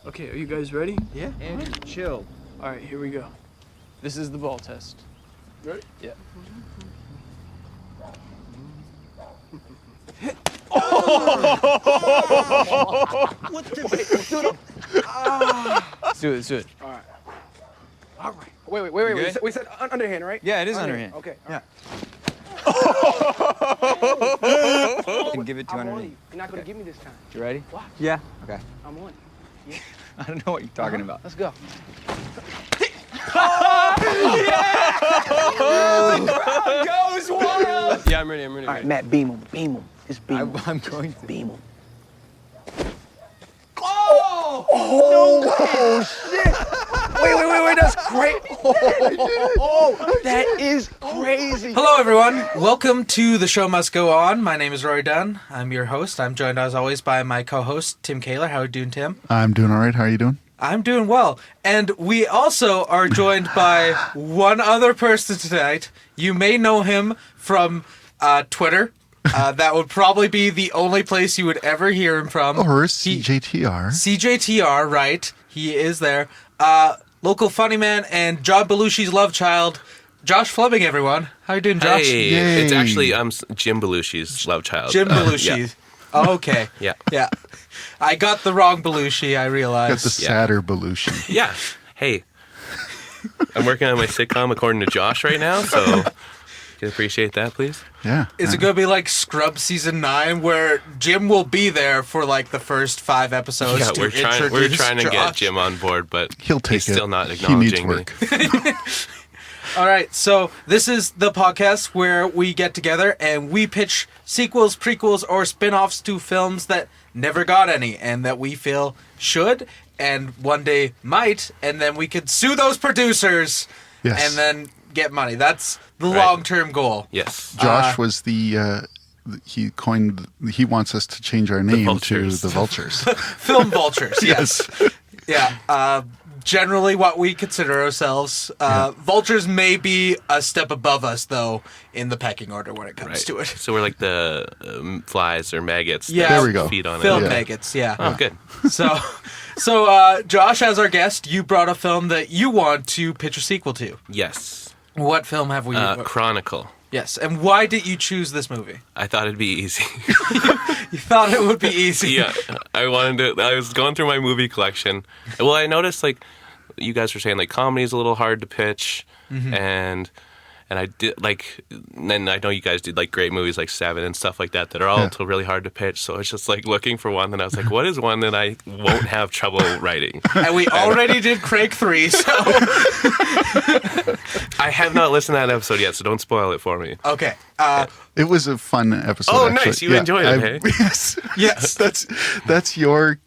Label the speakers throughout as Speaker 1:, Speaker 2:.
Speaker 1: Okay, are you guys ready?
Speaker 2: Yeah.
Speaker 3: Andrew, chill.
Speaker 1: All right, here we go. This is the ball test. Ready? Yeah.
Speaker 3: What the? Wait,
Speaker 2: Let's do it. Let's do it.
Speaker 3: All right. All right. Wait. We said underhand, right?
Speaker 2: Yeah, it is underhand.
Speaker 3: Okay.
Speaker 2: Yeah. And give it to
Speaker 3: I'm on
Speaker 2: underneath.
Speaker 3: you. You're not gonna give me this time.
Speaker 2: You ready?
Speaker 3: Watch.
Speaker 2: Yeah. Okay.
Speaker 3: I'm on you.
Speaker 2: I don't know what you're talking about.
Speaker 3: Let's go.
Speaker 2: Goes wild.
Speaker 1: Yeah, I'm ready.
Speaker 3: All right, Matt, beam him. Just beam him.
Speaker 2: I'm going to.
Speaker 3: Beam him.
Speaker 2: Oh!
Speaker 3: Wait, that's great. Oh, that is crazy.
Speaker 4: Hello, everyone. Welcome to The Show Must Go On. My name is Rory Dunn. I'm your host. I'm joined, as always, by my co-host, Tim Kaler. How are you doing, Tim?
Speaker 5: I'm doing all right. How are you doing?
Speaker 4: I'm doing well. And we also are joined by one other person tonight. You may know him from Twitter. That would probably be the only place you would ever hear him from.
Speaker 5: Or CJTR.
Speaker 4: CJTR, right. He is there. Local funny man and John Belushi's love child, Josh Fleming, everyone. How you doing, Josh?
Speaker 6: Hey,
Speaker 5: Yay.
Speaker 6: it's actually Jim Belushi's love child.
Speaker 4: Jim Belushi.
Speaker 6: Yeah.
Speaker 4: Oh, okay.
Speaker 6: Yeah.
Speaker 4: Yeah. I got the wrong Belushi, I
Speaker 5: Got
Speaker 4: realized.
Speaker 5: the sadder Belushi.
Speaker 6: Yeah. Hey, I'm working on my sitcom according to Josh right now, so you can appreciate that, please.
Speaker 5: Yeah.
Speaker 4: Is it going to be like Scrubs Season 9 where Jim will be there for like the first 5 episodes
Speaker 6: Yeah,
Speaker 4: to
Speaker 6: we're
Speaker 4: introduce
Speaker 6: trying to get
Speaker 4: Josh?
Speaker 6: Jim on board, but
Speaker 5: He'll take
Speaker 6: he's
Speaker 5: it.
Speaker 6: still not
Speaker 5: He needs
Speaker 6: acknowledging me.
Speaker 5: work.
Speaker 4: All right, so this is the podcast where we get together and we pitch sequels, prequels, or spin-offs to films that never got any and that we feel should and one day might, and then we could sue those producers
Speaker 5: Yes.
Speaker 4: and then get money. That's the
Speaker 6: Right.
Speaker 4: long-term goal.
Speaker 6: Yes.
Speaker 5: Josh was he wants us to change our name to
Speaker 6: Vultures.
Speaker 5: the Vultures.
Speaker 4: Film vultures, yes. Yeah, generally what we consider ourselves. Vultures may be a step above us, though, in the pecking order when it comes
Speaker 6: Right.
Speaker 4: to it.
Speaker 6: So we're like the flies or maggots
Speaker 4: Yeah.
Speaker 6: that
Speaker 5: There we go.
Speaker 6: feed on
Speaker 4: Film
Speaker 6: it.
Speaker 4: maggots, yeah.
Speaker 6: Oh, good.
Speaker 4: So, Josh, as our guest, you brought a film that you want to pitch a sequel to.
Speaker 6: Yes.
Speaker 4: What film have we...
Speaker 6: Chronicle.
Speaker 4: Yes, and why did you choose this movie?
Speaker 6: I thought it'd be easy.
Speaker 4: You thought it would be easy.
Speaker 6: Yeah, I was going through my movie collection. Well, I noticed, like, you guys were saying, like, comedy's a little hard to pitch, and I did, like, and I know you guys did, like, great movies like Seven and stuff like that are also really hard to pitch, so it's just, like, looking for one, and I was like, what is one that I won't have trouble writing?
Speaker 4: And we already did Craig 3, so...
Speaker 6: I have not listened to that episode yet, so don't spoil it for me.
Speaker 4: Okay.
Speaker 5: It was a fun episode.
Speaker 6: Oh,
Speaker 5: actually.
Speaker 6: nice. You enjoyed it, hey?
Speaker 5: Yes.
Speaker 4: Yes.
Speaker 5: That's your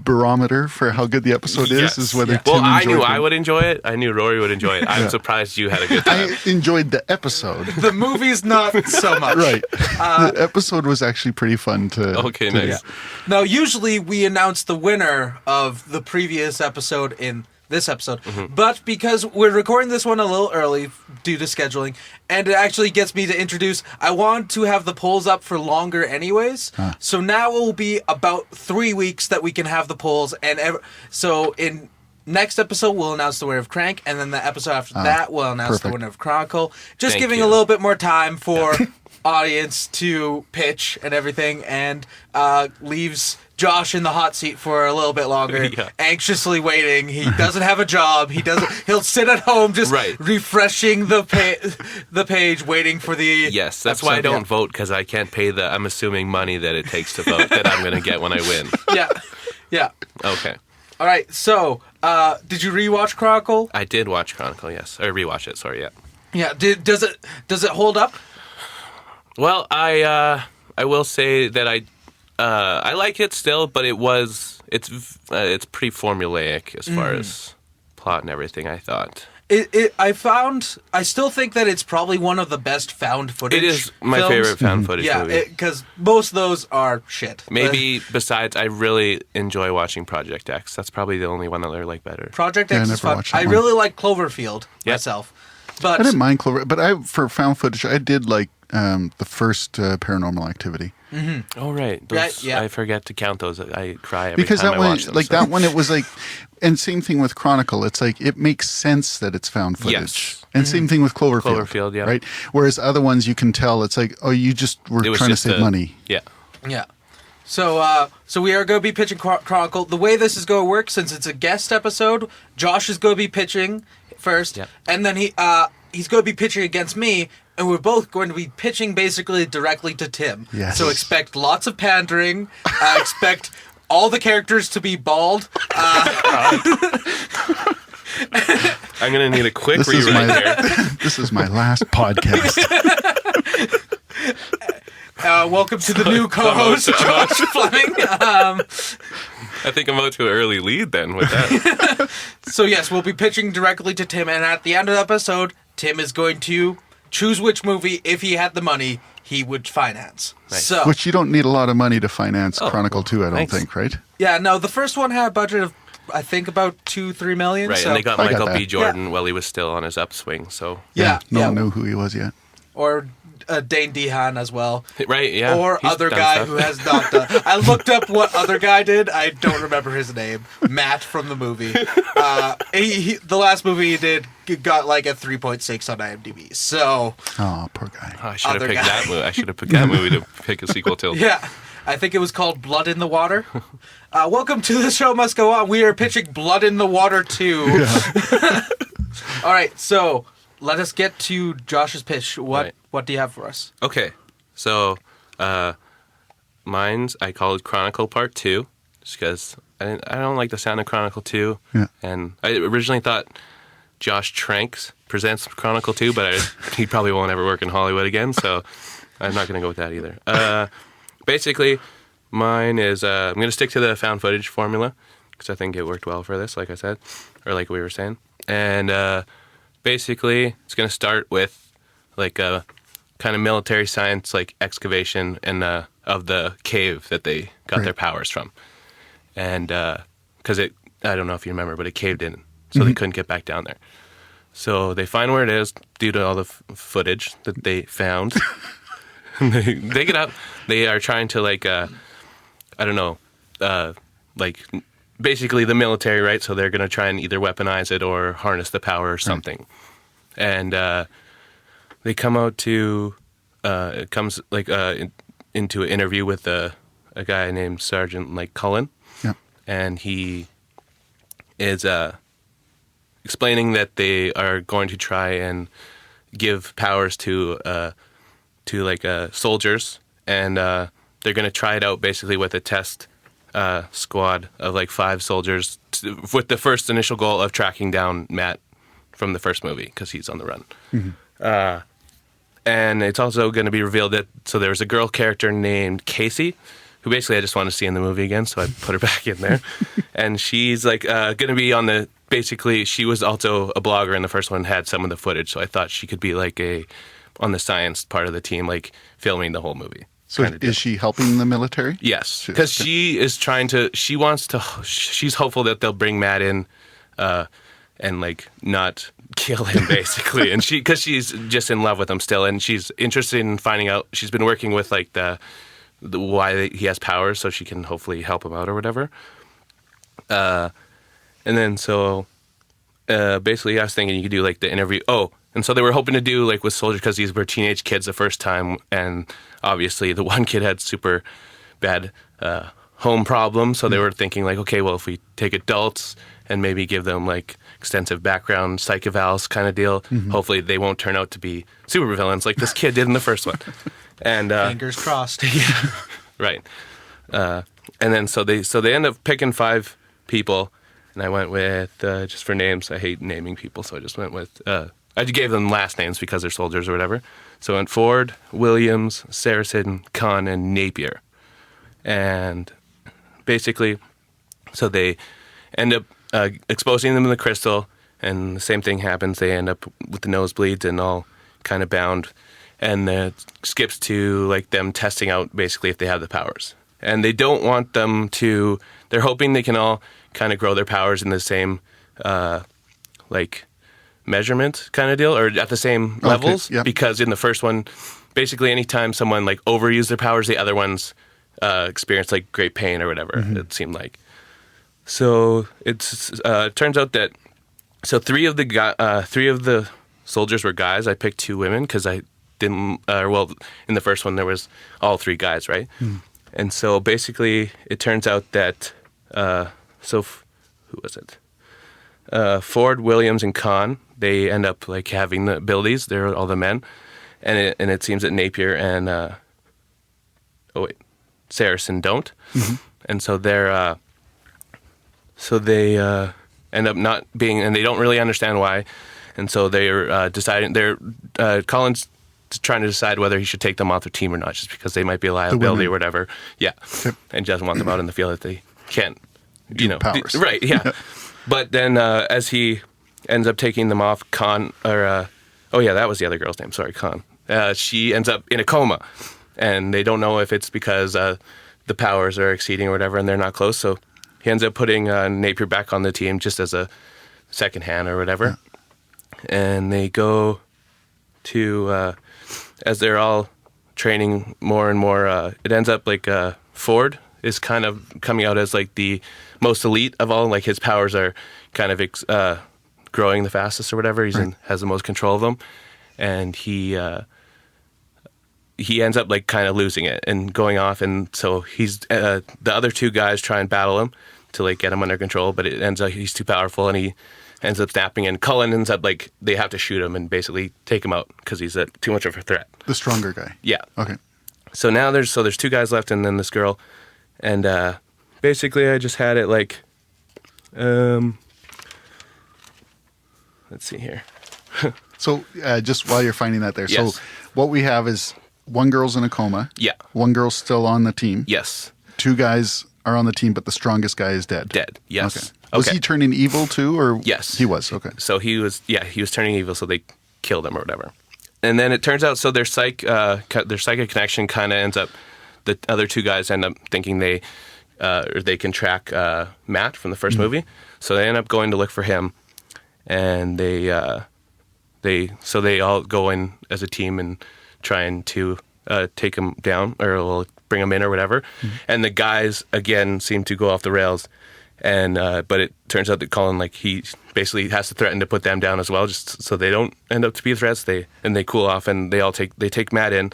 Speaker 5: barometer for how good the episode
Speaker 6: Yes.
Speaker 5: is whether
Speaker 6: Well,
Speaker 5: Tim
Speaker 6: I
Speaker 5: enjoyed
Speaker 6: knew
Speaker 5: it.
Speaker 6: I would enjoy it. I knew Rory would enjoy it. I'm surprised you had a good time.
Speaker 5: I enjoyed the episode.
Speaker 4: The movie's not so much.
Speaker 5: Right. The episode was actually pretty fun to...
Speaker 6: Okay,
Speaker 5: to-
Speaker 6: nice.
Speaker 4: Now, usually we announce the winner of the previous episode in this episode, but because we're recording this one a little early due to scheduling, and it actually gets me to introduce, I want to have the polls up for longer anyways, so now it will be about 3 weeks that we can have the polls, and so in next episode we'll announce the winner of Crank, and then the episode after that we'll announce the
Speaker 5: perfect.
Speaker 4: winner of Chronicle, just
Speaker 6: Thank
Speaker 4: giving
Speaker 6: you.
Speaker 4: a little bit more time for audience to pitch and everything, and leaves Josh in the hot seat for a little bit longer,
Speaker 6: Yeah.
Speaker 4: anxiously waiting. He doesn't have a job. He'll sit at home just
Speaker 6: Right.
Speaker 4: refreshing the page, waiting for the
Speaker 6: Yes, that's why I
Speaker 4: episode.
Speaker 6: don't vote, because I can't pay the, I'm assuming, money that it takes to vote that I'm going to get when I win.
Speaker 4: Yeah.
Speaker 6: Okay.
Speaker 4: All right. So, did you rewatch Chronicle?
Speaker 6: I did watch Chronicle, yes. Or rewatch it, sorry, yeah.
Speaker 4: Yeah. Does it hold up?
Speaker 6: Well, I will say that I like it still, but it's pretty formulaic as far as plot and everything, I thought.
Speaker 4: I still think that it's probably one of the best found footage.
Speaker 6: It is my
Speaker 4: films.
Speaker 6: favorite found footage movie.
Speaker 4: Yeah, because most of those are shit.
Speaker 6: Maybe besides, I really enjoy watching Project X. That's probably the only one that I like better.
Speaker 4: Project
Speaker 5: Yeah, I
Speaker 4: X is
Speaker 5: never
Speaker 4: fun.
Speaker 5: watched that
Speaker 4: I
Speaker 5: one.
Speaker 4: really like Cloverfield
Speaker 6: Yeah.
Speaker 4: myself, but
Speaker 5: I didn't mind Clover, but for found footage, I did like the first Paranormal Activity.
Speaker 6: Oh right, those,
Speaker 4: Yeah.
Speaker 6: I forget to count those. I cry every
Speaker 5: Because
Speaker 6: time
Speaker 5: that
Speaker 6: I
Speaker 5: one,
Speaker 6: watch them.
Speaker 5: like
Speaker 6: so.
Speaker 5: that one, it was like, and same thing with Chronicle. It's like it makes sense that it's found footage,
Speaker 6: Yes.
Speaker 5: and same thing with Cloverfield.
Speaker 6: Cloverfield, yeah.
Speaker 5: Right. Whereas other ones, you can tell it's like, oh, you just were
Speaker 6: It was
Speaker 5: trying to
Speaker 6: just
Speaker 5: save money.
Speaker 6: Yeah.
Speaker 4: Yeah. So we are going to be pitching Chronicle. The way this is going to work, since it's a guest episode, Josh is going to be pitching first,
Speaker 6: Yep.
Speaker 4: and then he's going to be pitching against me, and we're both going to be pitching basically directly to Tim.
Speaker 5: Yes.
Speaker 4: So expect lots of pandering. Expect all the characters to be bald.
Speaker 6: I'm gonna need a quick
Speaker 5: This is
Speaker 6: rewrite
Speaker 5: my
Speaker 6: there.
Speaker 5: this is my last podcast.
Speaker 4: Welcome to the new co-host, Josh Fleming.
Speaker 6: I think I'm out to an early lead then with that.
Speaker 4: So yes, we'll be pitching directly to Tim, and at the end of the episode, Tim is going to choose which movie, if he had the money, he would finance.
Speaker 6: Nice.
Speaker 4: So
Speaker 5: Which you don't need a lot of money to finance
Speaker 6: Oh,
Speaker 5: Chronicle 2, I don't
Speaker 6: thanks.
Speaker 5: think, right?
Speaker 4: yeah, no, the first one had a budget of I think about 2-3 million.
Speaker 6: Right,
Speaker 4: so,
Speaker 6: and they got
Speaker 5: I got
Speaker 6: Michael B.
Speaker 5: that.
Speaker 6: Jordan while he was still on his upswing. So
Speaker 4: yeah,
Speaker 5: No
Speaker 4: yeah.
Speaker 5: one knew who he was yet.
Speaker 4: Or Dane DeHaan as well.
Speaker 6: right, yeah.
Speaker 4: Or
Speaker 6: he's
Speaker 4: other
Speaker 6: done
Speaker 4: guy
Speaker 6: stuff.
Speaker 4: who has not done. I looked up what other guy did. I don't remember his name. Matt from the movie. The last movie he did got like a 3.6 on IMDb. So
Speaker 5: Oh, poor guy.
Speaker 6: Oh, I should have
Speaker 4: other
Speaker 6: picked
Speaker 4: guy.
Speaker 6: that movie. I should have picked that movie to pick a sequel to.
Speaker 4: yeah, I think it was called Blood in the Water. Welcome to The Show Must Go On. We are pitching Blood in the Water 2. All right, so let us get to Josh's pitch.
Speaker 6: Right.
Speaker 4: What do you have for us?
Speaker 6: Okay, so mine's I call it Chronicle Part 2, just because I don't like the sound of Chronicle 2.
Speaker 5: Yeah.
Speaker 6: And I originally thought Josh Tranks presents Chronicle 2, but he probably won't ever work in Hollywood again, so I'm not going to go with that either. Basically, mine is I'm going to stick to the found footage formula, because I think it worked well for this, like I said, or like we were saying. And basically, it's going to start with like a kind of military science, like excavation and of the cave that they got
Speaker 5: Right.
Speaker 6: their powers from. And because I don't know if you remember, but it caved in, so they couldn't get back down there. So they find where it is due to all the footage that they found. they get up. They are trying to like, I don't know, like basically the military, right? So they're going to try and either weaponize it or harness the power or something. And they come out to, it comes like into an interview with a guy named Sergeant like Cullen.
Speaker 5: Yeah.
Speaker 6: And he is explaining that they are going to try and give powers to like soldiers, and they're going to try it out basically with a test squad of like 5 soldiers with the first initial goal of tracking down Matt from the first movie because he's on the run. And it's also going to be revealed that so there's a girl character named Casey, who basically I just want to see in the movie again, so I put her back in there. And she's like going to be on the, basically she was also a blogger in the first one, had some of the footage, so I thought she could be like on the science part of the team, like filming the whole movie.
Speaker 5: So
Speaker 6: kind of deal.
Speaker 5: is she helping the military?
Speaker 6: Yes, because she is trying to, she's hopeful that they'll bring Matt in and like not kill him basically. And because she's just in love with him still, and she's interested in finding out, she's been working with like the why he has powers, so she can hopefully help him out or whatever. And then so basically I was thinking you could do like the interview. Oh, and so they were hoping to do like with soldiers because these were teenage kids the first time, and obviously the one kid had super bad home problems, so they were thinking like, okay, well if we take adults and maybe give them like extensive background psych evals kind of deal, hopefully they won't turn out to be super villains like this kid did in the first one. And
Speaker 4: Fingers crossed.
Speaker 6: right. And then so they end up picking 5 people, and I went with just for names. I hate naming people, so I just went with I gave them last names because they're soldiers or whatever. So I went Ford, Williams, Saracen, Kahn, and Napier. And basically, so they end up exposing them to the crystal, and the same thing happens. They end up with the nosebleeds and all kind of bound. And it skips to like them testing out basically if they have the powers. And they don't want them to, they're hoping they can all kind of grow their powers in the same like measurement kind of deal, or at the same levels.
Speaker 5: yeah.
Speaker 6: Because in the first one, basically anytime someone like overused their powers, the other ones experience like great pain or whatever. It seemed like. So it turns out that three of the soldiers were guys. I picked 2 women because I didn't. In the first one there was all 3 guys, right? And so basically it turns out that who was it? Ford, Williams, and Khan. They end up like having the abilities. They're all the men, and it seems that Napier and Saracen don't, and so they're they end up not being, and they don't really understand why, and so they're deciding. Colin's trying to decide whether he should take them off their team or not, just because they might be a liability or whatever. Yeah, and doesn't want them out in the field that they can't,
Speaker 5: powers.
Speaker 6: Right? Yeah. But then as he ends up taking them off, that was the other girl's name. Sorry, Khan. She ends up in a coma, and they don't know if it's because the powers are exceeding or whatever, and they're not close. So he ends up putting Napier back on the team just as a second hand or whatever. Yeah. And they go to, as they're all training more and more, it ends up like Ford is kind of coming out as like the most elite of all. Like his powers are kind of growing the fastest or whatever. Has the most control of them. And he ends up like kind of losing it and going off, and so he's the other 2 guys try and battle him to like get him under control, but it ends up he's too powerful and he ends up snapping, and Cullen ends up like they have to shoot him and basically take him out because he's too much of a threat.
Speaker 5: The stronger guy.
Speaker 6: Yeah.
Speaker 5: Okay.
Speaker 6: So now there's 2 guys left and then this girl, and basically I just had it like, let's see here.
Speaker 5: So just while you're finding that there,
Speaker 6: Yes.
Speaker 5: so what we have is 1 girl's in a coma.
Speaker 6: Yeah.
Speaker 5: 1 girl's still on the team.
Speaker 6: Yes.
Speaker 5: 2 guys are on the team, but the strongest guy is dead.
Speaker 6: Dead. Yes.
Speaker 5: Okay. Was he turning evil too, or
Speaker 6: Yes.
Speaker 5: he was? Okay.
Speaker 6: So he was turning evil, so they killed him or whatever. And then it turns out, so their psychic connection kind of ends up, the other 2 guys end up thinking they can track Matt from the first movie, so they end up going to look for him, and they all go in as a team and trying to take him down or bring him in or whatever, and the guys again seem to go off the rails. And but it turns out that Colin, like, he basically has to threaten to put them down as well, just so they don't end up to be threats. They cool off, and they take Matt in,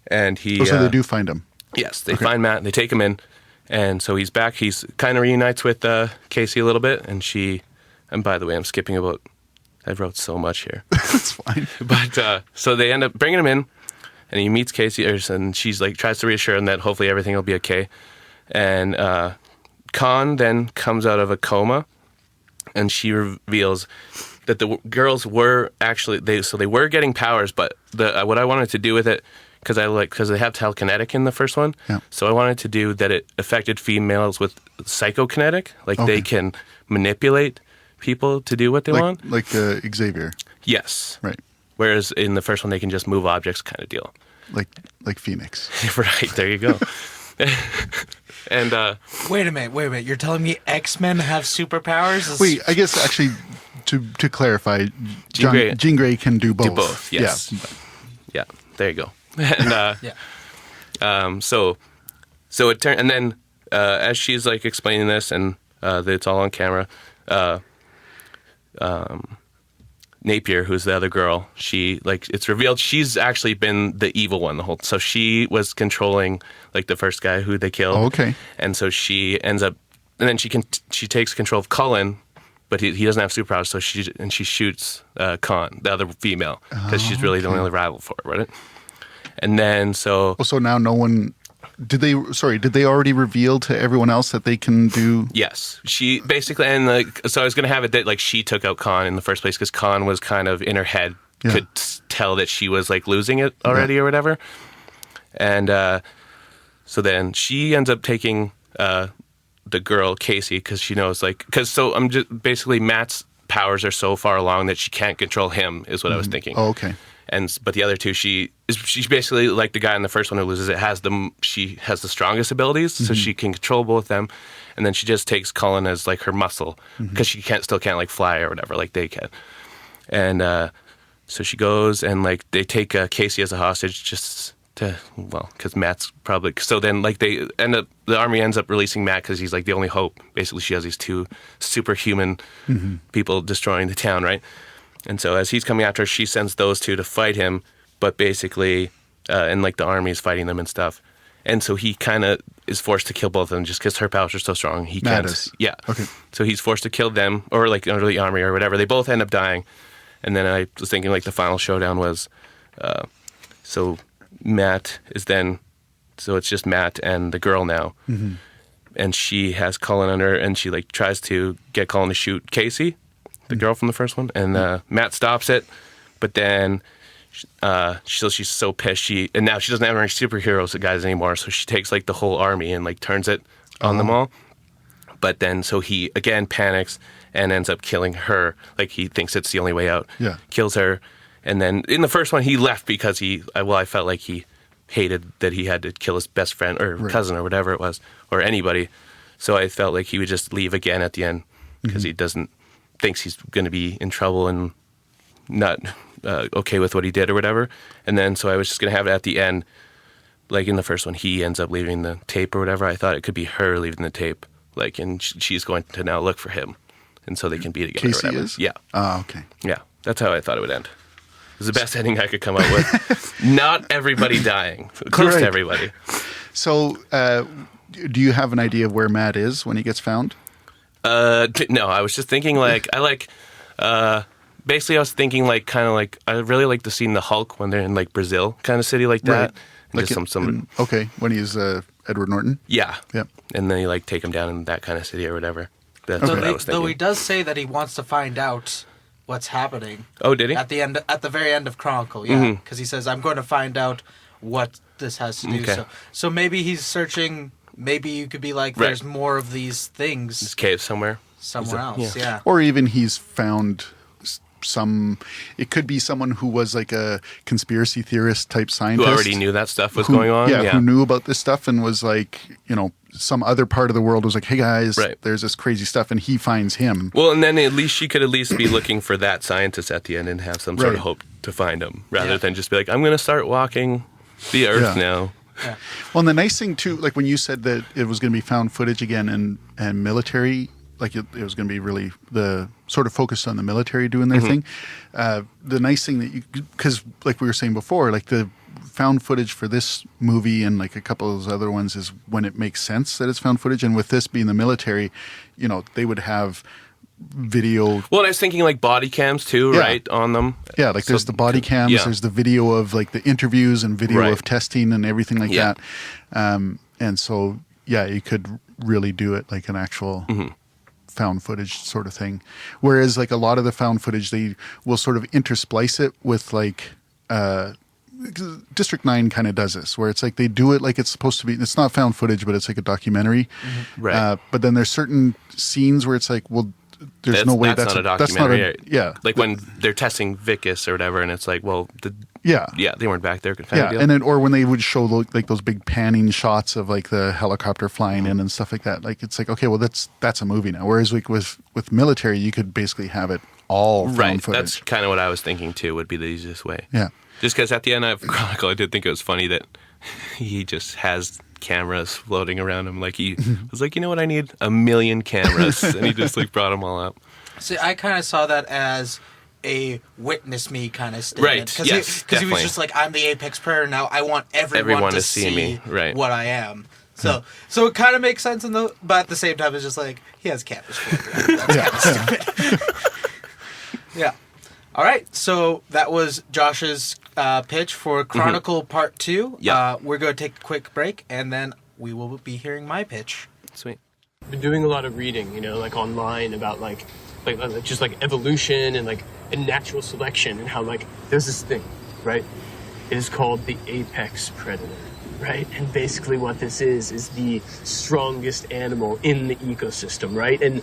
Speaker 6: and he.
Speaker 5: So they do find him.
Speaker 6: Yes, they find Matt. They take him in, and so he's back. He's kind of reunites with Casey a little bit, and she. And by the way, I'm skipping about. I wrote so much here.
Speaker 5: That's fine.
Speaker 6: But so they end up bringing him in, and he meets Casey, and she's like tries to reassure him that hopefully everything will be okay, and. Khan then comes out of a coma, and she reveals that the girls were actually they were getting powers, but what I wanted to do with it, because they have telekinetic in the first one, so I wanted to do that it affected females with psychokinetic, like they can manipulate people to do what they want,
Speaker 5: like Xavier.
Speaker 6: Yes,
Speaker 5: right.
Speaker 6: Whereas in the first one they can just move objects, kind of deal.
Speaker 5: Like Phoenix.
Speaker 6: Right, there you go. And
Speaker 4: wait a minute. You're telling me X-Men have superpowers?
Speaker 5: Wait, I guess actually to clarify, Jean Grey can do both.
Speaker 6: Do both, yes. Yeah, there you go. And so it turned, and then as she's like explaining this, and it's all on camera. Napier, who's the other girl, it's revealed she's actually been the evil one the whole. So she was controlling like the first guy who they killed.
Speaker 5: Oh, okay.
Speaker 6: And so she ends up, and then she takes control of Cullen, but he doesn't have superpowers. So she shoots Khan, the other female, because she's really the only rival for her, right? And then so
Speaker 5: now no one. Did they already reveal to everyone else that they can do?
Speaker 6: Yes. She basically, and so I was going to have it that like she took out Khan in the first place because Khan was kind of in her head, could tell that she was like losing it already or whatever. And so then she ends up taking the girl, Casey, because she knows so I'm just basically Matt's powers are so far along that she can't control him is what I was thinking.
Speaker 5: Oh, okay.
Speaker 6: But the other 2, she's basically like the guy in the first one who loses it. She has the strongest abilities, so she can control both them. And then she just takes Cullen as like her muscle because she still can't like fly or whatever like they can. And so she goes and like they take Casey as a hostage just to, well, because Matt's probably, so then like they end up, the army ends up releasing Matt because he's like the only hope. Basically she has these two superhuman people destroying the town, right? And so as he's coming after her, she sends those two to fight him, but basically, and like the army is fighting them and stuff. And so he kind of is forced to kill both of them just because her powers are so strong. He can't. Yeah.
Speaker 5: Okay.
Speaker 6: So he's forced to kill them, or like under the army or whatever. They both end up dying. And then I was thinking like the final showdown was, so Matt is then, so it's just Matt and the girl now. And she has Cullen on her, and she like tries to get Cullen to shoot Casey, the girl from the first one. And Matt stops it, but then she's so pissed. And now she doesn't have any superheroes guys anymore, so she takes like the whole army and like turns it on them all. But then so he again panics and ends up killing her. Like he thinks it's the only way out.
Speaker 5: Yeah.
Speaker 6: Kills her. And then in the first one he left because I felt like he hated that he had to kill his best friend or cousin or whatever it was, or anybody. So I felt like he would just leave again at the end because he thinks he's going to be in trouble and not okay with what he did or whatever. And then so I was just going to have it at the end, like in the first one, he ends up leaving the tape or whatever. I thought it could be her leaving the tape, like, and she's going to now look for him, and so they can be together.
Speaker 5: Casey is?
Speaker 6: Yeah.
Speaker 5: Oh, okay.
Speaker 6: Yeah, that's how I thought it would end. It was the best ending I could come up with. Not everybody dying. Close to everybody.
Speaker 5: So, do you have an idea of where Matt is when he gets found?
Speaker 6: No, I was just thinking basically I was thinking like kind of like I really like the scene in the Hulk when they're in like Brazil kind of city like that.
Speaker 5: Right.
Speaker 6: And
Speaker 5: Like
Speaker 6: just
Speaker 5: when he's Edward Norton?
Speaker 6: Yeah.
Speaker 5: Yep.
Speaker 6: And then you like take him down in that kind of city or whatever. That's
Speaker 4: So
Speaker 6: what I was thinking.
Speaker 4: though he does say that he wants to find out what's happening.
Speaker 6: Oh, did he?
Speaker 4: At the very end of Chronicle, yeah, because he says, "I'm going to find out what this has to do."
Speaker 6: Okay.
Speaker 4: So maybe he's searching. Maybe you could be like, "There's more of these things
Speaker 6: This cave somewhere.
Speaker 4: else." Yeah.
Speaker 5: Or even he's found it could be someone who was like a conspiracy theorist type scientist.
Speaker 6: Who already knew that stuff was going on.
Speaker 5: Yeah, who knew about this stuff and was like, some other part of the world was like, hey guys, there's this crazy stuff, and he finds him.
Speaker 6: Well, and then at least she could at least be looking for that scientist at the end and have some sort of hope to find him, rather than just be like, I'm going to start walking the earth now.
Speaker 5: Yeah. Well, and the nice thing too, like when you said that it was going to be found footage again and military, like it was going to be really the sort of focused on the military doing their thing. The nice thing that because like we were saying before, like the found footage for this movie and like a couple of those other ones is when it makes sense that it's found footage. And with this being the military, they would have video.
Speaker 6: Well, and I was thinking like body cams too, right, on them.
Speaker 5: Yeah, like there's the body cams, there's the video of like the interviews and video of testing and everything like that. And so, yeah, you could really do it like an actual found footage sort of thing. Whereas like a lot of the found footage, they will sort of intersplice it with like District 9 kind of does this, where it's like they do it like it's supposed to be. It's not found footage, but it's like a documentary.
Speaker 6: Right.
Speaker 5: But then there's certain scenes where it's like, well, there's no way that's
Speaker 6: not a documentary.
Speaker 5: Yeah.
Speaker 6: Like when they're testing Vicus or whatever, and it's like, well,
Speaker 5: yeah,
Speaker 6: they weren't back there.
Speaker 5: And then, or when they would show like those big panning shots of like the helicopter flying in and stuff like that. Like it's like, okay, well that's a movie now. Whereas like with military, you could basically have it all found footage.
Speaker 6: That's kind of what I was thinking too. Would be the easiest way.
Speaker 5: Yeah.
Speaker 6: Just because at the end of Chronicle, I did think it was funny that he just has cameras floating around him. Like he was like, you know what, I need 1 million cameras, and he just like brought them all up.
Speaker 4: See, I kind of saw that as a witness me kind of statement.
Speaker 6: Right, yes,
Speaker 4: Because he was just like, I'm the apex predator now. I want everyone to see me, what I am. So it kind of makes sense, but at the same time, it's just like, he has cameras floating around. That's kind of stupid. Yeah. All right, so that was Josh's pitch for Chronicle Part 2.
Speaker 6: Yeah.
Speaker 4: We're going to take a quick break, and then we will be hearing my pitch.
Speaker 6: Sweet.
Speaker 7: I've been doing a lot of reading, like online about like just like evolution and like and natural selection, and how like there's this thing, right? It is called the apex predator, right? And basically what this is the strongest animal in the ecosystem, right? And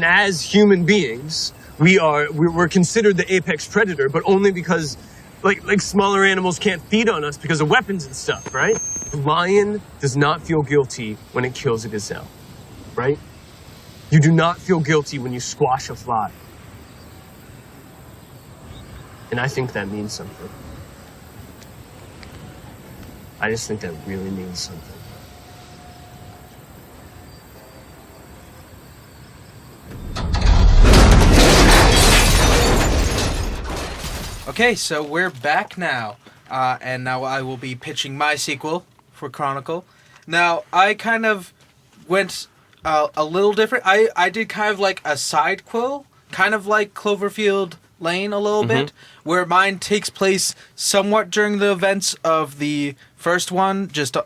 Speaker 7: as human beings, we're considered the apex predator, but only because like smaller animals can't feed on us because of weapons and stuff, right? The lion does not feel guilty when it kills a gazelle, right? You do not feel guilty when you squash a fly. And I think that means something. I just think that really means something.
Speaker 4: Okay, so we're back now. And now I will be pitching my sequel for Chronicle. Now, I kind of went a little different. I did kind of like a side quill, kind of like Cloverfield Lane a little bit, where mine takes place somewhat during the events of the first one, just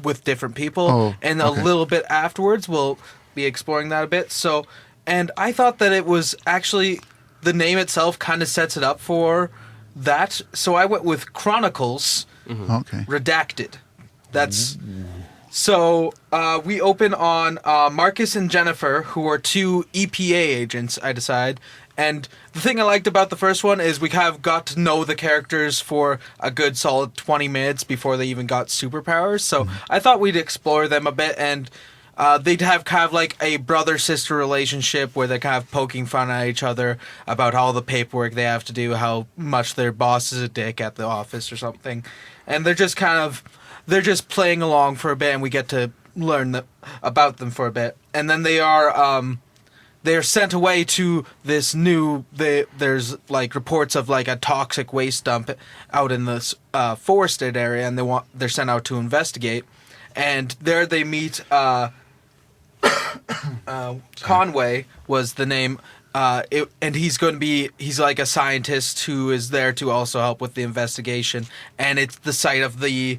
Speaker 4: with different people, and a little bit afterwards. We'll be exploring that a bit. So, and I thought that it was actually, the name itself kind of sets it up for that. So I went with Chronicles Redacted. That's... So, we open on Marcus and Jennifer, who are two EPA agents, I decide. And the thing I liked about the first one is we kind of got to know the characters for a good solid 20 minutes before they even got superpowers. So I thought we'd explore them a bit, and they'd have kind of like a brother-sister relationship where they're kind of poking fun at each other about all the paperwork they have to do, how much their boss is a dick at the office or something. And they're just kind of... They're just playing along for a bit, and we get to learn about them for a bit. And then they are sent away to this new... There's like reports of like a toxic waste dump out in this forested area, and they're sent out to investigate. And there they meet Conway was the name. And he's like a scientist who is there to also help with the investigation. And it's the site of the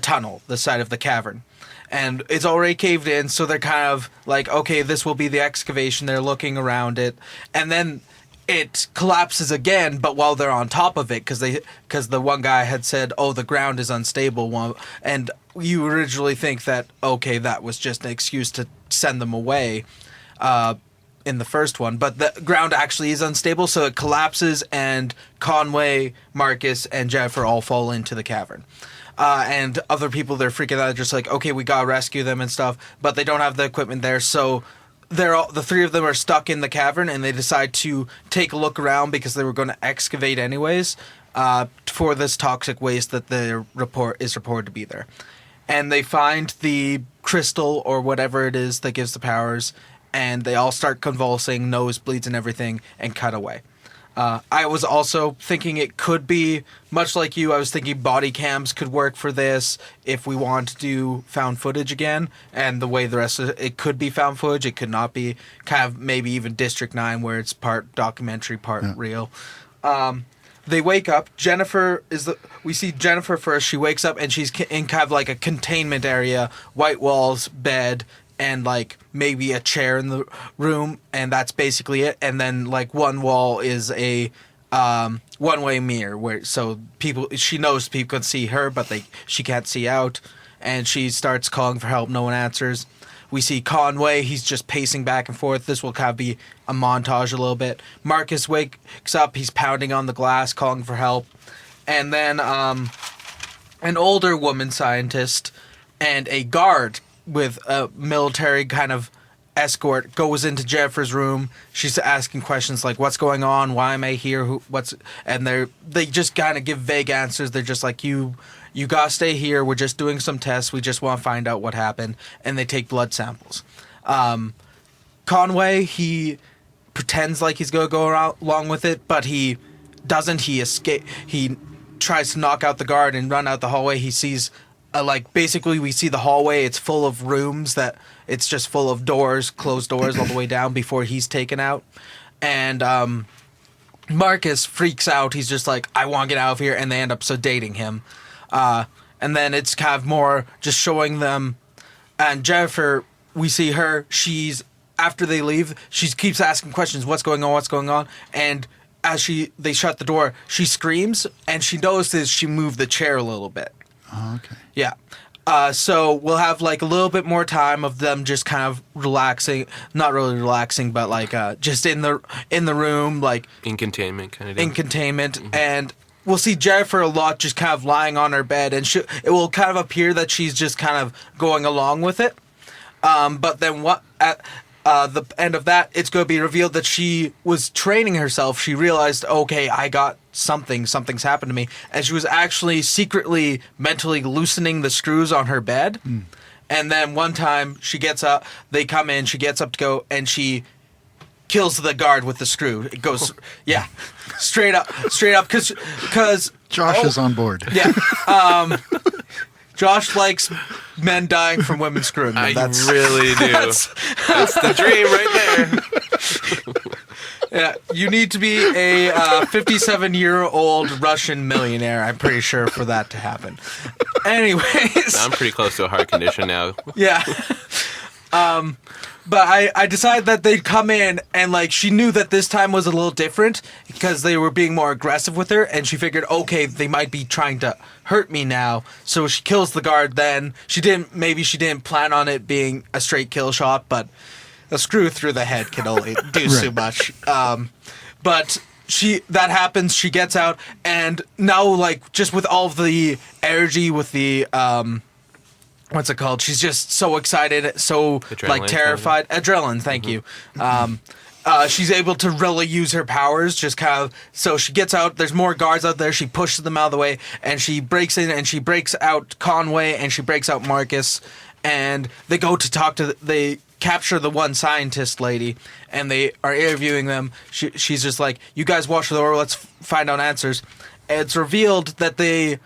Speaker 4: tunnel, the side of the cavern. And it's already caved in, so they're kind of like, okay, this will be the excavation. They're looking around it. And then it collapses again, but while they're on top of it, because the one guy had said, oh, the ground is unstable. And you originally think that, okay, that was just an excuse to send them away in the first one. But the ground actually is unstable, so it collapses, and Conway, Marcus, and Jennifer all fall into the cavern. And other people, they're freaking out, just like, okay, we gotta rescue them and stuff, but they don't have the equipment there, so the three of them are stuck in the cavern, and they decide to take a look around because they were going to excavate anyways for this toxic waste that is reported to be there. And they find the crystal or whatever it is that gives the powers, and they all start convulsing, nosebleeds and everything, and cut away. I was also thinking it could be, much like you, I was thinking body cams could work for this if we want to do found footage again, and the way the rest of it could be found footage, it could not be, kind of maybe even District 9 where it's part documentary, part real. They wake up, we see Jennifer first, she wakes up and she's in kind of like a containment area, white walls, bed, and like maybe a chair in the room, and that's basically it. And then like one wall is a one-way mirror where she knows people can see her, but she can't see out, and she starts calling for help. No one answers. We see Conway, he's just pacing back and forth. This will kind of be a montage a little bit. Marcus wakes up, he's pounding on the glass, calling for help. And then an older woman scientist and a guard with a military kind of escort goes into Jennifer's room. She's asking questions like, what's going on? Why am I here? And they just kind of give vague answers. They're just like, you gotta stay here. We're just doing some tests. We just want to find out what happened. And they take blood samples. Conway, he pretends like he's gonna go along with it, but he doesn't. He tries to knock out the guard and run out the hallway. He sees basically we see the hallway, it's full of rooms that it's just full of doors, closed doors all the way down before he's taken out. And Marcus freaks out. He's just like, I want to get out of here, and they end up sedating him. And then it's kind of more just showing them. And Jennifer, we see her, after they leave, she keeps asking questions, what's going on? And as they shut the door, she screams, and she notices she moved the chair a little bit.
Speaker 5: Oh, okay.
Speaker 4: Yeah. So we'll have like a little bit more time of them just kind of relaxing, not really relaxing, but like just in the room, like
Speaker 6: in containment kind of.
Speaker 4: In containment, and we'll see Jennifer a lot, just kind of lying on her bed, and it will kind of appear that she's just kind of going along with it. But then the end of that, it's going to be revealed that she was training herself. She realized, okay, I got something's happened to me, and she was actually secretly mentally loosening the screws on her bed. And then one time she gets up, they come in, she gets up to go, and she kills the guard with the screw. It goes, yeah, straight up, because
Speaker 5: Josh is on board.
Speaker 4: yeah. Josh likes men dying from women screwing him.
Speaker 6: I really do. That's the dream right there.
Speaker 4: Yeah, you need to be a 57-year-old Russian millionaire, I'm pretty sure, for that to happen. Anyways.
Speaker 6: I'm pretty close to a heart condition now.
Speaker 4: Yeah. But I decided that they'd come in, and like she knew that this time was a little different because they were being more aggressive with her, and she figured, okay, they might be trying to hurt me now. So she kills the guard. Then she didn't plan on it being a straight kill shot, but a screw through the head can only do so much. But that happens. She gets out, and now like just with all of the energy, with the what's it called? She's just so excited, so
Speaker 6: Adrenaline,
Speaker 4: like terrified. Adrenaline, thank you. She's able to really use her powers, just kind of. So she gets out. There's more guards out there. She pushes them out of the way, and she breaks in, and she breaks out Conway, and she breaks out Marcus, and they go to talk to. They capture the one scientist lady, and they are interviewing them. She's just like, "You guys watch the door. Let's find out answers." And it's revealed that these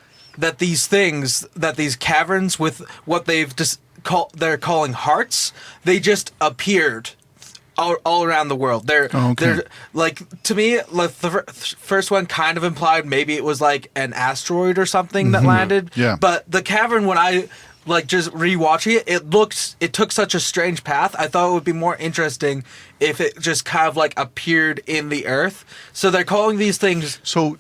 Speaker 4: caverns with what they're calling hearts, they just appeared all around the world. They're like, to me, like the first one kind of implied maybe it was like an asteroid or something that landed.
Speaker 5: Yeah.
Speaker 4: But the cavern, when I like just rewatching it took such a strange path. I thought it would be more interesting if it just kind of like appeared in the earth. So they're calling these things.
Speaker 5: So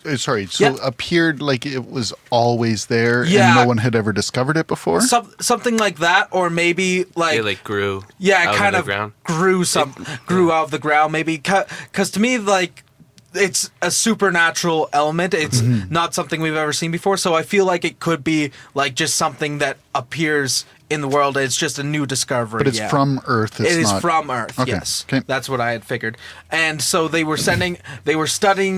Speaker 5: appeared like it was always there, and no one had ever discovered it before.
Speaker 4: Something like that, or maybe like
Speaker 6: It like grew.
Speaker 4: yeah,
Speaker 6: out
Speaker 4: kind
Speaker 6: of
Speaker 4: of
Speaker 6: the ground.
Speaker 4: grew out of the ground, maybe. Because to me, like, it's a supernatural element. It's not something we've ever seen before. So I feel like it could be like just something that appears in the world. It's just a new discovery.
Speaker 5: But it's from Earth. It
Speaker 4: is from Earth.
Speaker 5: Okay.
Speaker 4: Yes,
Speaker 5: Okay.
Speaker 4: that's what I had figured. And so they were studying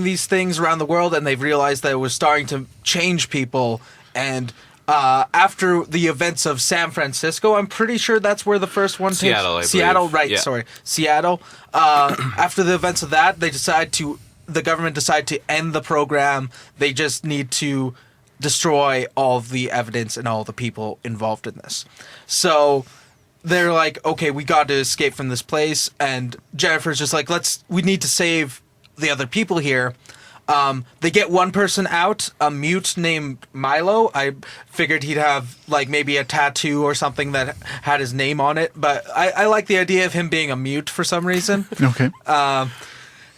Speaker 4: these things around the world, and they've realized that it was starting to change people. And after the events of San Francisco, I'm pretty sure that's where the first one takes.
Speaker 6: Seattle, I believe.
Speaker 4: Seattle, right?
Speaker 6: Yeah.
Speaker 4: Sorry, Seattle. After the events of that, the government decided to end the program. They just need to destroy all of the evidence and all the people involved in this. So they're like, okay, we got to escape from this place. And Jennifer's just like, we need to save the other people here. They get one person out, a mute named Milo. I figured he'd have like maybe a tattoo or something that had his name on it. But I like the idea of him being a mute for some reason.
Speaker 5: Okay.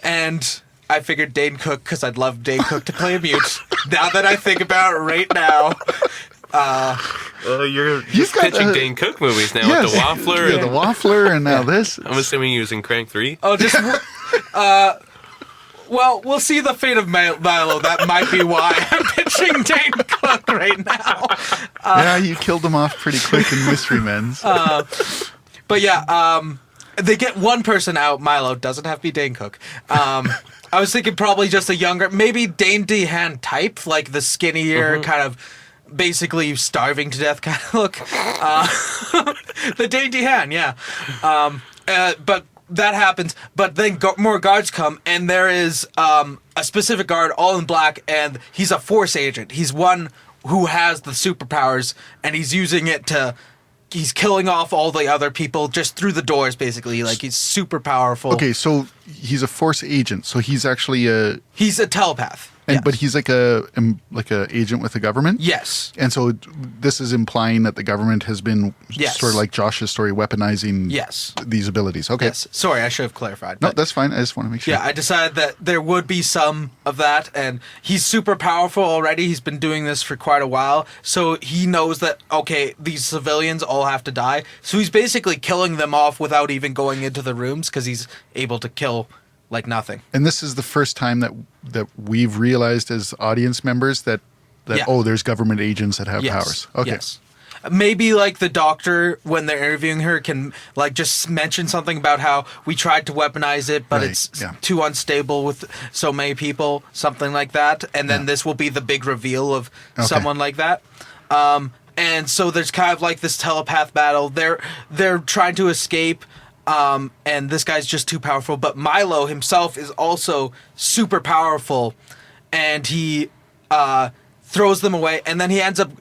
Speaker 4: And I figured Dane Cook, because I'd love Dane Cook to play a mute. Now that I think about it right now.
Speaker 6: You're
Speaker 5: You've got
Speaker 6: pitching Dane Cook movies now with the Waffler.
Speaker 5: Yeah, the Waffler, and now this.
Speaker 6: I'm assuming you're using Crank 3.
Speaker 4: Oh, just... well, we'll see the fate of Milo. That might be why I'm pitching Dane Cook right now.
Speaker 5: Yeah, you killed him off pretty quick in Mystery Men's.
Speaker 4: But yeah, they get one person out. Milo doesn't have to be Dane Cook. I was thinking probably just a younger, maybe Dane DeHaan type, like the skinnier kind of, basically starving to death kind of look. The Dane DeHaan, yeah. But that happens. But then more guards come, and there is a specific guard, all in black, and he's a Force agent. He's one who has the superpowers, and he's using it to... He's killing off all the other people just through the doors, basically. Like, he's super powerful.
Speaker 5: Okay, so he's a Force agent. So he's actually
Speaker 4: He's a telepath. Yes.
Speaker 5: But he's like a agent with the government.
Speaker 4: Yes.
Speaker 5: And so this is implying that the government has been sort of like Josh's story, weaponizing these abilities. Okay.
Speaker 4: Yes. Sorry, I should have clarified.
Speaker 5: No, that's fine. I just want to make sure.
Speaker 4: Yeah, I decided that there would be some of that, and he's super powerful already. He's been doing this for quite a while, so he knows that, okay, these civilians all have to die. So he's basically killing them off without even going into the rooms, because he's able to kill like nothing.
Speaker 5: And this is the first time that we've realized as audience members that there's government agents that have powers. Okay.
Speaker 4: Yes. maybe like the doctor when they're interviewing her can like just mention something about how we tried to weaponize it, but
Speaker 5: Right,
Speaker 4: it's
Speaker 5: yeah.
Speaker 4: too unstable with so many people, something like that, and then this will be the big reveal of someone like that. And so there's kind of like this telepath battle. They're trying to escape, and this guy's just too powerful. But Milo himself is also super powerful, and he throws them away. And then he ends up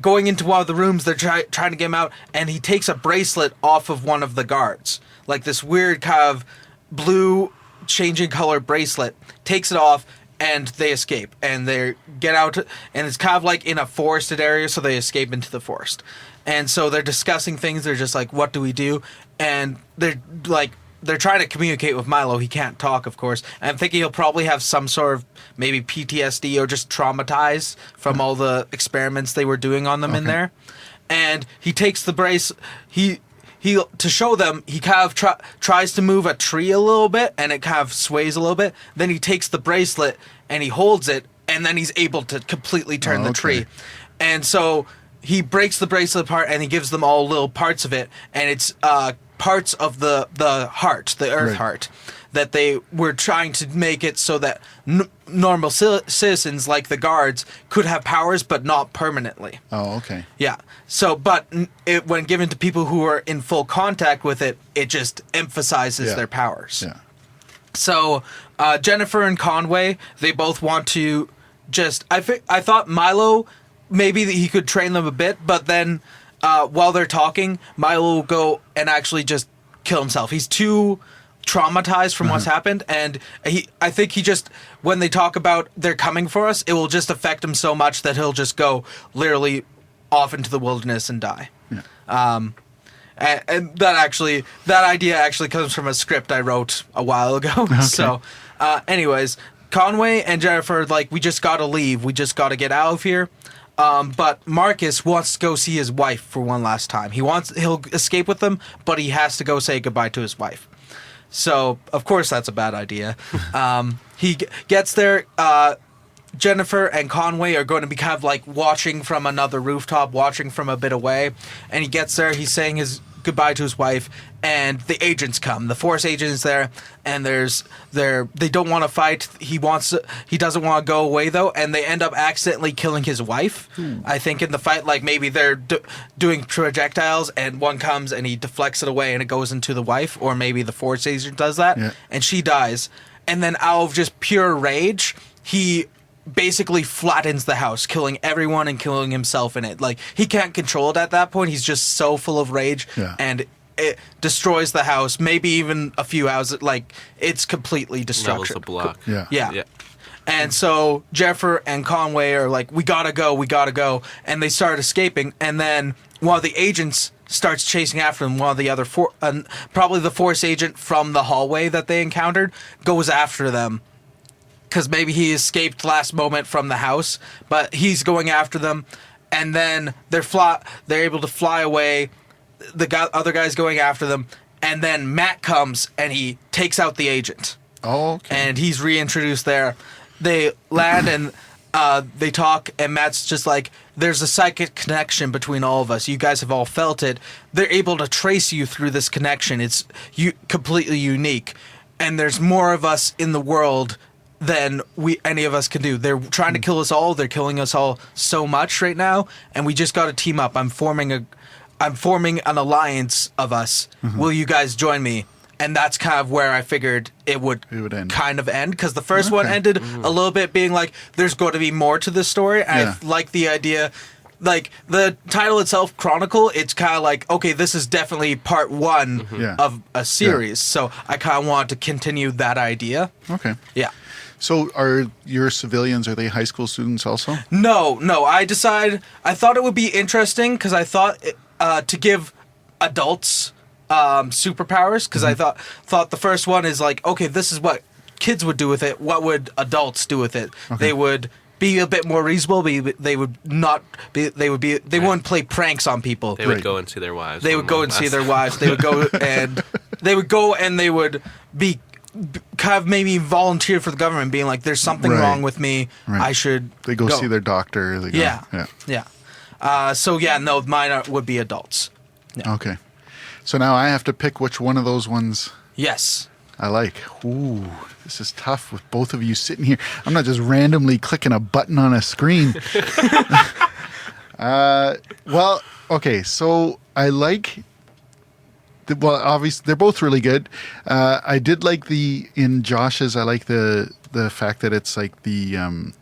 Speaker 4: going into one of the rooms. They're trying to get him out, and he takes a bracelet off of one of the guards, like this weird kind of blue changing color bracelet. Takes it off. And they escape, and they get out, and it's kind of like in a forested area, so they escape into the forest. And so they're discussing things. They're just like, what do we do? And they're trying to communicate with Milo. He can't talk, of course. And I'm thinking he'll probably have some sort of maybe PTSD or just traumatized from all the experiments they were doing on them in there. And he takes the brace. He to show them, he kind of tries to move a tree a little bit, and it kind of sways a little bit. Then he takes the bracelet and he holds it, and then he's able to completely turn the tree. And so he breaks the bracelet apart, and he gives them all little parts of it, and it's parts of the heart, the Earth heart, that they were trying to make it so that normal citizens like the guards could have powers, but not permanently.
Speaker 5: Oh, okay.
Speaker 4: Yeah. So, but when given to people who are in full contact with it, it just emphasizes their powers.
Speaker 5: Yeah.
Speaker 4: So, Jennifer and Conway, they both want to just... I thought Milo, maybe that he could train them a bit, but then while they're talking, Milo will go and actually just kill himself. He's too traumatized from what's happened, and I think he just, when they talk about they're coming for us, it will just affect him so much that he'll just go literally off into the wilderness and die. And that idea actually comes from a script I wrote a while ago. So anyways, Conway and Jennifer, like, we just gotta leave, we just gotta get out of here. But Marcus wants to go see his wife for one last time. He'll escape with them, but he has to go say goodbye to his wife. So, of course, that's a bad idea. He gets there. Jennifer and Conway are going to be kind of like watching from another rooftop, watching from a bit away. And he gets there. He's saying his goodbye to his wife, and the agents come. The Force agent is there, and they don't want to fight. He doesn't want to go away though, and they end up accidentally killing his wife. I think in the fight, like maybe they're doing projectiles, and one comes and he deflects it away, and it goes into the wife, or maybe the Force agent does that, and she dies. And then out of just pure rage, he basically flattens the house, killing everyone and killing himself in it. Like, he can't control it at that point. He's just so full of rage, and it destroys the house. Maybe even a few houses. Like, it's completely destruction.
Speaker 6: Levels the block.
Speaker 4: Yeah. And so Jennifer and Conway are like, we gotta go, and they start escaping. And then one of the agents starts chasing after them. One of the other probably the Force agent from the hallway that they encountered, goes after them. Because maybe he escaped last moment from the house, but he's going after them, and then they're able to fly away. The other guy's going after them, and then Matt comes and he takes out the agent.
Speaker 5: Oh, okay.
Speaker 4: And he's reintroduced there. They land and they talk, and Matt's just like, there's a psychic connection between all of us. You guys have all felt it. They're able to trace you through this connection. It's completely unique, and there's more of us in the world than any of us can do. They're trying to kill us all. They're killing us all so much right now, and we just got to team up. I'm forming an alliance of us. Will you guys join me? And that's kind of where I figured it would end. Kind of end, because the first one ended a little bit being like, there's going to be more to this story. And I like the idea, like the title itself, Chronicle, it's kind of like, okay, this is definitely part one of a series. So I kind of want to continue that idea.
Speaker 5: Okay.
Speaker 4: Yeah.
Speaker 5: So are your civilians, are they high school students also?
Speaker 4: No. I thought it would be interesting because I thought to give adults superpowers, because I thought the first one is like, okay, this is what kids would do with it. What would adults do with it? Okay. They would be a bit more reasonable. They would not be. They would be. They wouldn't play pranks on people.
Speaker 6: They would go and see their wives.
Speaker 4: They would go and see their wives. They would go and they would be kind of maybe volunteer for the government, being like, there's something wrong with me. I should
Speaker 5: They go see their doctor. They go,
Speaker 4: yeah. So yeah, no, mine would be adults.
Speaker 5: Okay. So now I have to pick which one of those ones
Speaker 4: Yes.
Speaker 5: I like. Ooh, this is tough with both of you sitting here. I'm not just randomly clicking a button on a screen. Well, okay. So I like. Well, obviously they're both really good. I did like in Josh's. I like the fact that it's like the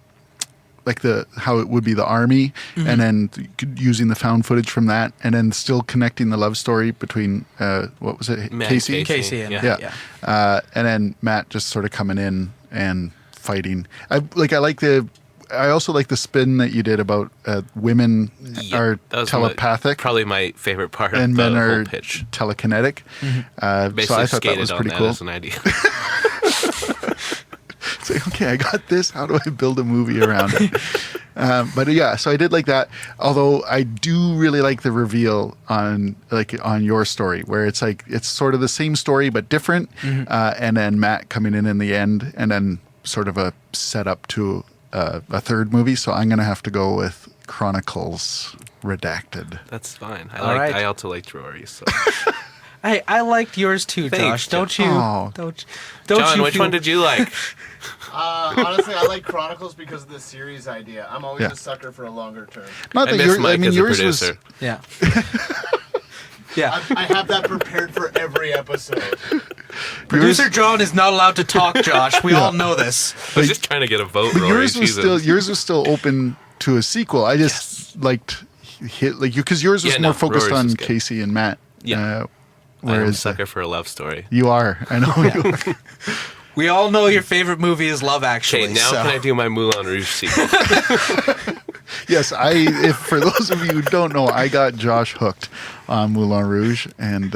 Speaker 5: how it would be the army, and then using the found footage from that, and then still connecting the love story between what was it,
Speaker 6: Matt
Speaker 5: Casey?
Speaker 4: Casey and
Speaker 5: Yeah. And then Matt just sort of coming in and fighting. I also like the spin that you did about women are
Speaker 6: That was
Speaker 5: telepathic
Speaker 6: probably my favorite part
Speaker 5: and
Speaker 6: of the
Speaker 5: men
Speaker 6: whole
Speaker 5: are
Speaker 6: pitch.
Speaker 5: telekinetic. So
Speaker 6: Basically
Speaker 5: I thought that
Speaker 6: skated
Speaker 5: was
Speaker 6: on
Speaker 5: pretty
Speaker 6: that
Speaker 5: cool.
Speaker 6: as an idea.
Speaker 5: It's like, okay, I got this. How do I build a movie around it? But yeah, so I did like that. Although I do really like the reveal on your story, where it's like it's sort of the same story but different, and then Matt coming in the end, and then sort of a setup to a third movie. So I'm gonna have to go with Chronicles Redacted.
Speaker 6: That's fine.
Speaker 4: right.
Speaker 6: I also liked Rory's. So.
Speaker 4: Hey, I liked yours too,
Speaker 6: Thanks,
Speaker 4: Josh. Don't you?
Speaker 5: Oh.
Speaker 4: Don't
Speaker 6: John,
Speaker 4: you
Speaker 6: which
Speaker 4: feel-
Speaker 6: one did you like?
Speaker 8: Honestly, I like Chronicles because of the series idea. I'm always
Speaker 5: Yeah.
Speaker 8: a sucker for a longer term.
Speaker 5: Not
Speaker 6: I
Speaker 5: that
Speaker 6: miss
Speaker 5: yours.
Speaker 6: Mike
Speaker 5: I mean,
Speaker 6: as a
Speaker 5: yours
Speaker 6: producer.
Speaker 5: was.
Speaker 4: Yeah. Yeah.
Speaker 8: I have that prepared for every episode.
Speaker 4: Producer John is not allowed to talk, Josh. We all know this.
Speaker 6: I was just trying to get a vote,
Speaker 5: But
Speaker 6: Rory.
Speaker 5: yours was still open to a sequel. I just liked because yours was
Speaker 6: Yeah,
Speaker 5: more
Speaker 6: no,
Speaker 5: focused
Speaker 6: Rory's
Speaker 5: on
Speaker 6: was good.
Speaker 5: Casey and Matt.
Speaker 6: Yeah. I'm a
Speaker 5: Whereas
Speaker 6: sucker for a love story.
Speaker 5: you are. I know you are.
Speaker 4: We all know your favorite movie is Love Actually.
Speaker 6: Okay, now
Speaker 4: so.
Speaker 6: can I do my Moulin Rouge sequel?
Speaker 5: Yes, if for those of you who don't know, I got Josh hooked on Moulin Rouge, and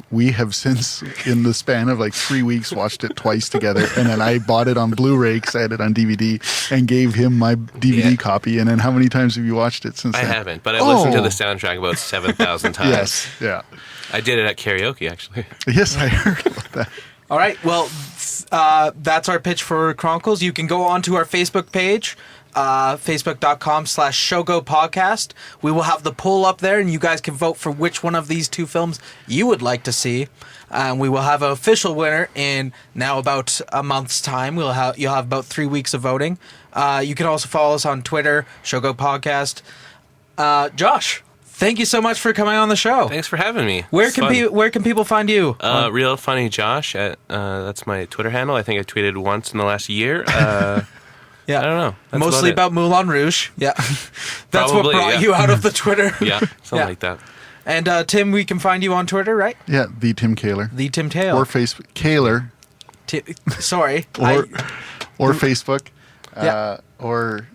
Speaker 5: we have since, in the span of like 3 weeks, watched it twice together. And then I bought it on Blu-ray because I had it on DVD, and gave him my DVD
Speaker 6: Yeah.
Speaker 5: copy. And then how many times have you watched it since
Speaker 6: I
Speaker 5: then?
Speaker 6: haven't, but I listened to
Speaker 5: Oh.
Speaker 6: the soundtrack about 7,000 times.
Speaker 5: Yes, yeah,
Speaker 6: I did it at karaoke, actually.
Speaker 5: yes, I heard about that.
Speaker 4: All right. Well, that's our pitch for Chronicles. You can go on to our Facebook page, facebook.com/Shogo Podcast. We will have the poll up there, and you guys can vote for which one of these two films you would like to see. We will have an official winner in now about a month's time. You'll have about 3 weeks of voting. You can also follow us on Twitter, Shogo Podcast. Josh, thank you so much for coming on the show.
Speaker 6: Thanks for having me.
Speaker 4: Where
Speaker 6: It's
Speaker 4: can
Speaker 6: fun.
Speaker 4: where can people find you?
Speaker 6: Real Funny Josh. That's my Twitter handle. I think I tweeted once in the last year.
Speaker 4: Yeah,
Speaker 6: I don't know. That's
Speaker 4: Mostly
Speaker 6: about
Speaker 4: about Moulin Rouge. Yeah, that's
Speaker 6: Probably,
Speaker 4: what brought
Speaker 6: yeah.
Speaker 4: you out of the Twitter.
Speaker 6: it. Yeah, something
Speaker 4: Yeah.
Speaker 6: like that.
Speaker 4: And Tim, we can find you on Twitter, right?
Speaker 5: Yeah, the Tim Kaler
Speaker 4: The Tim Taylor.
Speaker 5: or Facebook Kaler
Speaker 4: Sorry.
Speaker 5: or Facebook,
Speaker 4: Yeah.
Speaker 5: or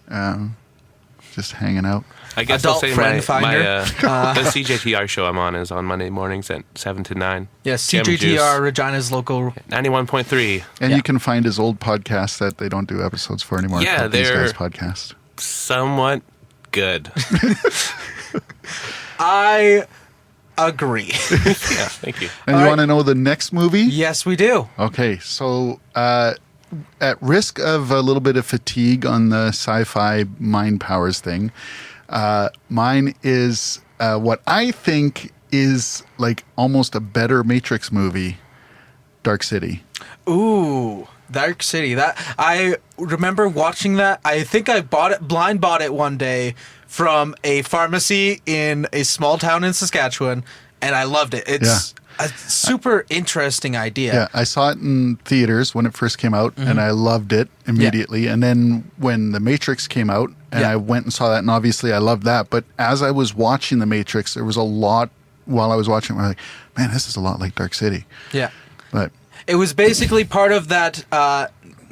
Speaker 5: just hanging out.
Speaker 6: I guess
Speaker 4: Adult
Speaker 6: I'll say
Speaker 4: friend
Speaker 6: my
Speaker 4: finder.
Speaker 6: the CJTR show I'm on is on Monday mornings at 7 to 9.
Speaker 4: Yes,
Speaker 6: Jam
Speaker 4: CJTR,
Speaker 6: Juice.
Speaker 4: Regina's local.
Speaker 6: 91.3.
Speaker 5: And
Speaker 4: Yeah.
Speaker 5: you can find his old podcast that they don't do episodes for anymore.
Speaker 6: Yeah,
Speaker 5: called These
Speaker 6: they're-
Speaker 5: Guys Podcast.
Speaker 6: Somewhat good.
Speaker 4: I agree.
Speaker 6: Yeah, thank you.
Speaker 5: And
Speaker 4: All
Speaker 5: you
Speaker 4: right.
Speaker 5: want to know the next movie?
Speaker 4: Yes, we do.
Speaker 5: Okay, so at risk of a little bit of fatigue on the sci-fi mind powers thing, mine is what I think is like almost a better Matrix movie, Dark City.
Speaker 4: Ooh, Dark City. That I remember watching that. I think I blind bought it one day from a pharmacy in a small town in Saskatchewan, and I loved it. It's a super interesting idea.
Speaker 5: Yeah, I saw it in theaters when it first came out, and I loved it immediately. And then when The Matrix came out, and
Speaker 4: Yeah.
Speaker 5: I went and saw that, and obviously I loved that. But as I was watching The Matrix, there was a lot while I was watching it where I was like, man, this is a lot like Dark City.
Speaker 4: Yeah.
Speaker 5: But
Speaker 4: It was basically part of that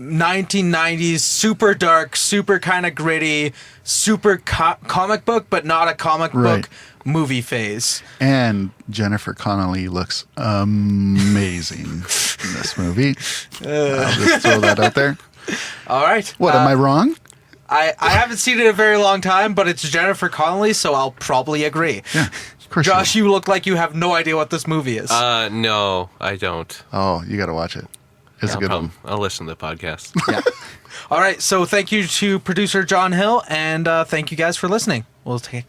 Speaker 4: 1990s super dark, super kind of gritty, super comic book, but not a comic
Speaker 5: Right.
Speaker 4: book movie phase.
Speaker 5: and Jennifer Connelly looks amazing in this movie. I'll just throw that out there.
Speaker 4: All right.
Speaker 5: What, am I wrong?
Speaker 4: I haven't seen it in a very long time, but it's Jennifer Connelly, so I'll probably agree.
Speaker 5: Yeah, of course.
Speaker 4: Josh,
Speaker 5: you
Speaker 4: you look like you have no idea what this movie is.
Speaker 6: No, I don't.
Speaker 5: Oh, you got to watch it. It's a
Speaker 6: No
Speaker 5: good
Speaker 6: problem.
Speaker 5: one.
Speaker 6: I'll listen to the podcast.
Speaker 4: Yeah. All right. So thank you to producer John Hill, and thank you guys for listening. We'll catch